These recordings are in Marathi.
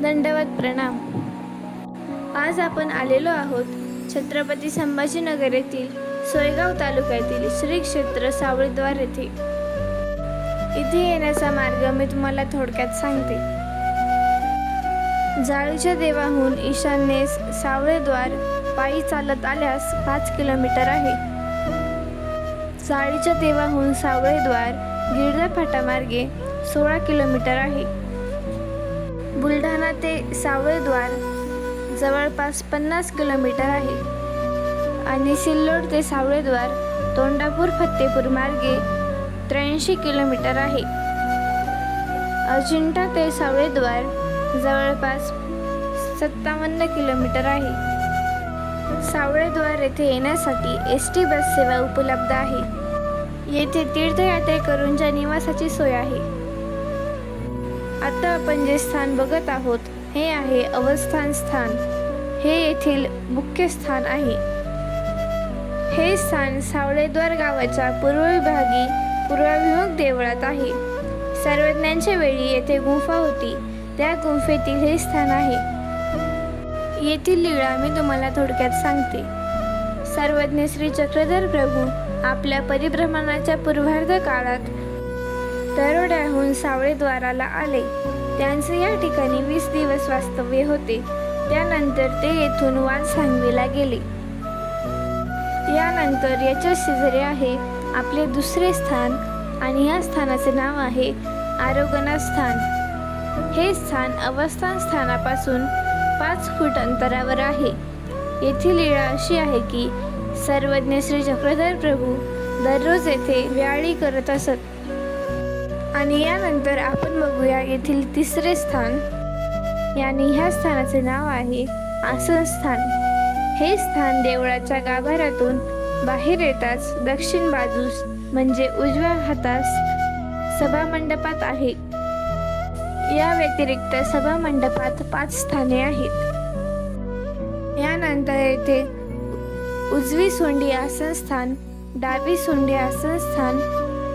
दंडवत प्रणाम। आज आपण आलेलो आहोत छत्रपती संभाजीनगर येथील सोयगाव तालुक्यातील श्री क्षेत्र सावळीद्वार येथे। इथे येण्याचा मार्ग मी तुम्हाला थोडक्यात सांगते। जाळीच्या देवाहून ईशान्येस सावळीद्वार पायी चालत आल्यास 5 किलोमीटर आहे। जाळीच्या देवाहून सावळीद्वार गिरजा फाटामार्गे 16 किलोमीटर आहे। बुलढाणा ते सावळीद्वार जवळपास 50 किलोमीटर आहे आणि सिल्लोड ते सावळीद्वार तोंडापूर फत्तेपूर मार्गे 83 किलोमीटर आहे। अजिंठा ते सावळीद्वार जवळपास 57 किलोमीटर आहे। सावळीद्वार येथे येण्यासाठी एसटी बस सेवा उपलब्ध आहे। येथे तीर्थयात्रेकरूंच्या निवासाची सोय आहे। आता आपण जे स्थान बघत आहोत हे आहे अवस्थान स्थान। हे येथील मुख्य स्थान आहे। हे स्थान सावळीद्वार गावाच्या पूर्वविभागी पूर्वाभिमुख देवळात आहे। सर्वज्ञांच्या वेळी येथे गुंफा होती, त्या गुंफेतील हे स्थान आहे। येथील लीळा मी तुम्हाला थोडक्यात सांगते। सर्वज्ञ श्री चक्रधर प्रभू आपल्या परिभ्रमणाच्या पूर्वार्ध काळात तरोड्याहून सावळीद्वाराला आले। त्यांचे या ठिकाणी 20 दिवस वास्तव्य होते। त्यानंतर ते येथून वानसांगवीला गेले। यानंतर याच्या शेजारी आहे आपले दुसरे स्थान आणि या स्थानाचे नाव आहे आरोगणा स्थान। हे स्थान अवस्थान स्थानापासून 5 फूट अंतरावर आहे। येथील लीळा अशी आहे की सर्वज्ञ श्री चक्रधर प्रभू दररोज येथे व्याळी करत असत। आणि यानंतर आपण बघूया येथील तिसरे स्थान, यानी ह्या स्थानाचे नाव आहे आसन स्थान। हे स्थान देवळाच्या गाभाऱ्यातून बाहेर येताच दक्षिण बाजूस म्हणजे उजव्या हातास सभामंडपात आहे। या व्यतिरिक्त सभामंडपात 5 स्थाने आहेत। यानंतर येथे उजवी सोंडी आसन स्थान, डावी सोंडी आसन स्थान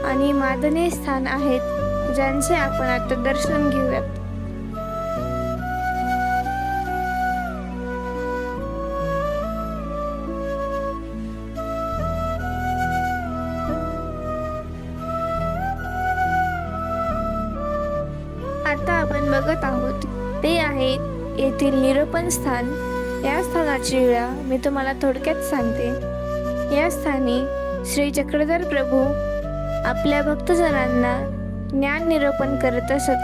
आणि मादने स्थान आहेत, ज्यांचे आपण आता दर्शन घेऊयात। आता आपण बघत आहोत ते आहे येथील निरोपण स्थान। या स्थानाची लीळा मी तुम्हाला थोडक्यात सांगते। या स्थानी श्री चक्रधर प्रभू आपल्या भक्तजनांना ज्ञान निरूपण करत असत।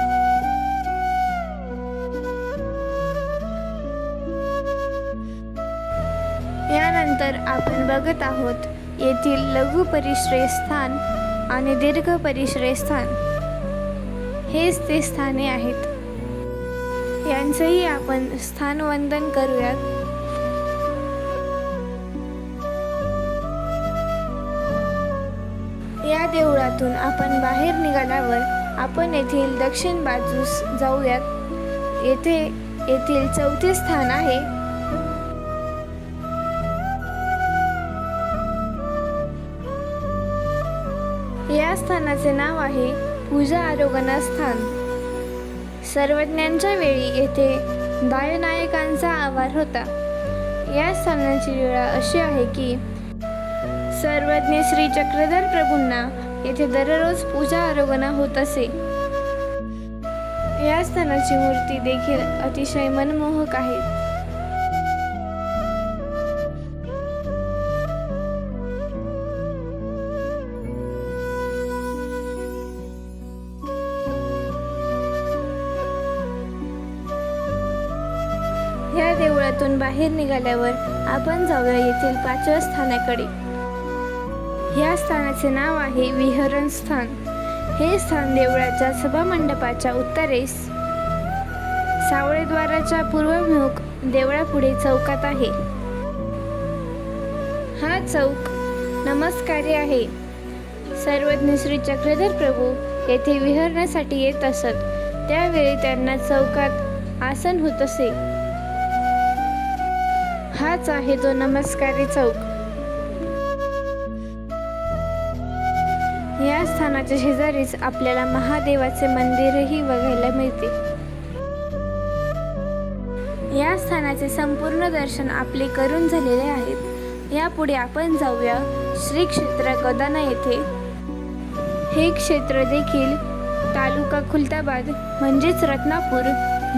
यानंतर आपण बघत आहोत येथील लघु परिश्रय स्थान आणि दीर्घ परिश्रय स्थान। हेच ते स्थाने आहेत। यांचेही आपण स्थानवंदन करूयात। या देवळातून आपण बाहेर निघाल्यावर आपण येथील दक्षिण बाजूस जाऊयात। येथील 4थे स्थान आहे। या स्थानाचे नाव आहे पूजा आरोगणा स्थान। सर्वज्ञांच्या वेळी येथे दायनायकांचा आवार होता। या स्थानाची लीळा अशी आहे की सर्वज्ञ श्री चक्रधर प्रभूंना येथे दररोज पूजा आरोगणा होत असे। या स्थानाची मूर्ती देखील अतिशय मनमोहक आहे। या देवळातून बाहेर निघाल्यावर आपण जाऊया येथील 5व्या स्थानाकडे। या स्थानाचे नाव आहे विहरण स्थान। हे स्थान देवळाच्या सभामंडपाच्या उत्तरेस सावळीद्वाराच्या पूर्वाभिमुख देवळापुढे चौकात आहे। हा चौक नमस्कार्य आहे। सर्वज्ञ श्री चक्रधर प्रभू येथे विहरण्यासाठी येत असत, त्यावेळी त्यांना चौकात आसन होत असे। हाच आहे तो नमस्कारी चौक। या स्थानाच्या शेजारीच आपल्याला महादेवाचे मंदिरही बघायला मिळते। या स्थानाचे संपूर्ण दर्शन आपले करून झालेले आहेत. यापुढे आपण जाऊया श्री क्षेत्र गदाना येथे. हे क्षेत्र देखील तालुका खुलताबाद म्हणजेच रत्नापूर,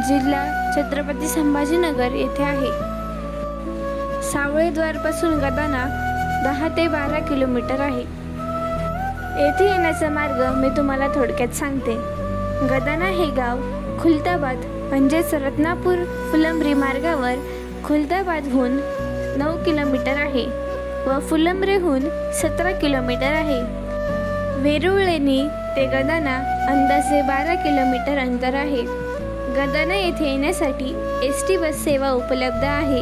जिल्हा छत्रपती संभाजीनगर येथे आहे. सावळेद्वारपासून गदाना 10 ते 12 किलोमीटर आहे. येथे येण्याचा मार्ग मी तुम्हाला थोडक्यात सांगते. गदाना हे गाव खुलताबाद म्हणजेच रत्नापूर फुलंब्री मार्गावर खुलताबादहून 9 किलोमीटर आहे व फुलंब्रीहून 17 किलोमीटर आहे. वेरुळलेणी ते गदाना अंदाजे 12 किलोमीटर अंतर आहे. गदाना येथे येण्यासाठी ST बस सेवा उपलब्ध आहे.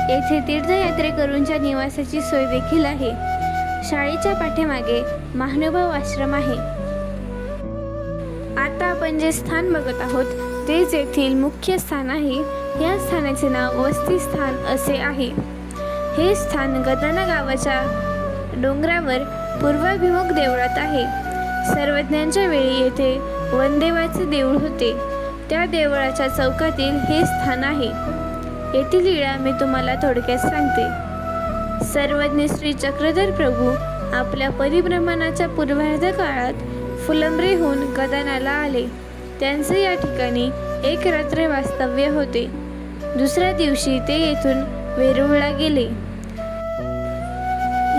येथे तीर्थयात्रेकरूंच्या निवासाची सोय देखील आहे. शाळेच्या पाठीमागे महानुभाव आश्रम आहे. आता आपण जे स्थान बघत आहोत तेच येथील मुख्य स्थान आहे. या स्थानाचे नाव वस्ती स्थान असे आहे. हे स्थान गदाना गावाच्या डोंगरावर पूर्वाभिमुख देवळात आहे. सर्वज्ञांच्या वेळी येथे वनदेवाचे देऊळ होते. त्या देवळाच्या चौकातील हे स्थान आहे. येथील लीळा मी तुम्हाला थोडक्यात सांगते. सर्वज्ञ श्री चक्रधर प्रभू आपल्या परिभ्रमणाच्या पूर्वार्ध काळात फुलंब्रीहून गदानाला आले. त्यांचे या ठिकाणी एक रात्र वास्तव्य होते. दुसऱ्या दिवशी ते येथून वेरूळला गेले.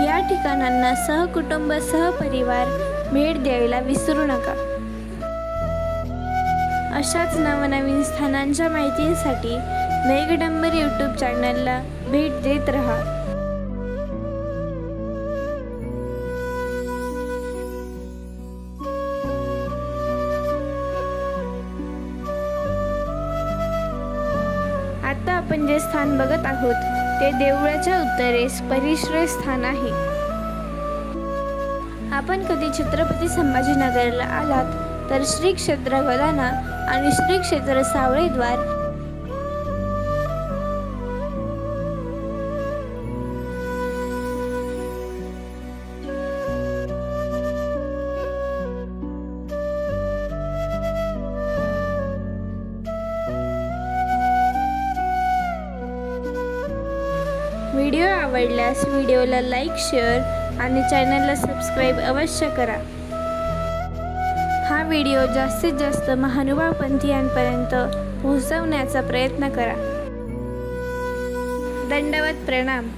या ठिकाणांना सहकुटुंब सहपरिवार भेट द्यायला विसरू नका. अशाच नवनवीन स्थानांच्या माहितीसाठी मेघडंबर यूट्यूब चॅनलला भेट देत रहा. आता आपण जे स्थान बघत आहोत ते देवळाच्या उत्तरेस परिश्रय स्थान आहे. आपण कधी छत्रपती संभाजीनगरला आलात तर श्री क्षेत्र गदाना आणि श्री क्षेत्र सावळेद्वार व्हिडिओ आवडल्यास व्हिडिओला लाईक, शेअर आणि चॅनलला सबस्क्राईब अवश्य करा. हा व्हिडिओ जास्तीत जास्त महानुभाव पंथीयांपर्यंत पोहोचवण्याचा प्रयत्न करा. दंडवत प्रणाम.